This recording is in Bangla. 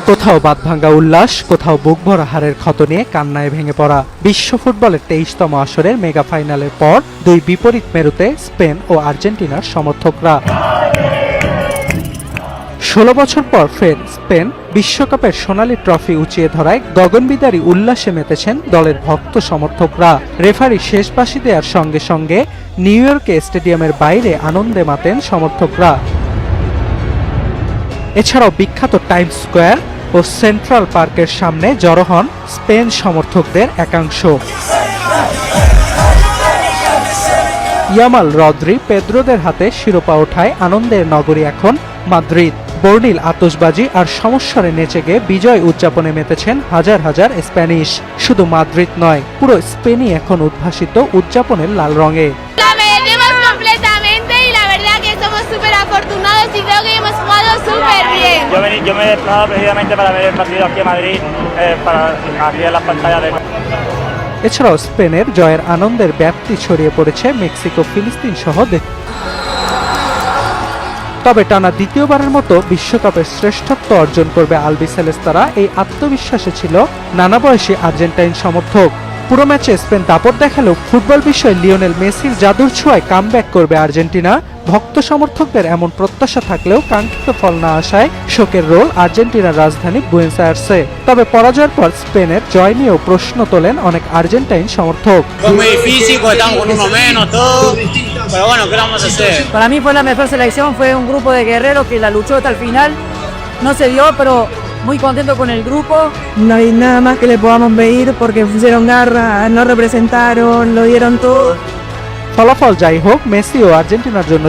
কোথাও বাঁধভাঙ্গা উল্লাস, কোথাও বুক ভরা হারের ক্ষত নিয়ে কান্নায় ভেঙে পড়া। বিশ্ব ফুটবলের 23তম আসরের মেগা ফাইনালের পর দুই বিপরীত মেরুতে স্পেন ও আর্জেন্টিনার সমর্থকরা। 16 বছর পর ফের স্পেন বিশ্বকাপের সোনালী ট্রফি উঁচিয়ে ধরায় গগনবিদারী উল্লাসে মেতেছেন দলের ভক্ত সমর্থকরা। রেফারি শেষ বাঁশি দেওয়ার সঙ্গে সঙ্গে নিউ ইয়র্কে স্টেডিয়ামের বাইরে আনন্দে মাতেন সমর্থকরা। এছাড়াও বিখ্যাত টাইমস স্কোয়ার ও সেন্ট্রাল পার্কের সামনে জড়ো হন স্পেন সমর্থকদের একাংশ। ইয়ামাল, রদ্রি, পেদ্রোদের হাতে শিরোপা ওঠায় আনন্দের নগরী এখন মাদ্রিদ। বর্ণিল আতশবাজি আর সমস্বরে নেচে গিয়ে বিজয় উদযাপনে মেতেছেন হাজার হাজার স্প্যানিশ। শুধু মাদ্রিদ নয়, পুরো স্পেনই এখন উদ্ভাসিত উদযাপনের লাল রঙে। Yo me he desplazado precisamente para ver el partido aquí en Madrid, aquí en la pantalla de... এছাড়াও স্পেনের জয়ের আনন্দের ব্যাপ্তি ছড়িয়ে পড়েছে মেক্সিকো, ফিলিস্তিন সহ দেশ। তবে টানা দ্বিতীয়বারের মতো বিশ্বকাপের শ্রেষ্ঠত্ব অর্জন করবে আলবিসেলেস্তারা, এই আত্মবিশ্বাসে ছিল নানা বয়সী আর্জেন্টাইন সমর্থক। পুরো ম্যাচে স্পেন দাপট দেখালেও ফুটবল বিষয়ে লিওনেল মেসির জাদুর ছোঁয়ায় কামব্যাক করবে আর্জেন্টিনা। ভক্ত সমর্থকদের এমন প্রত্যাশা থাকলেও কাঙ্ক্ষিত ফল না আসায় শোকের রোল আর্জেন্টিনার রাজধানী বুয়েনোস আয়ার্সে। তবে পরাজয়ের পর স্পেনের জয় নিয়েও প্রশ্ন তোলেন অনেক আর্জেন্টাইন সমর্থক। Para mí fue la mejor selección, fue un grupo de guerreros que la luchó hasta el final. No se dio, pero muy contento con el grupo. No hay nada más que le podamos pedir porque pusieron garra, nos representaron, lo dieron todo. ফলাফল যাই হোক, মেসি ও আর্জেন্টিনার জন্য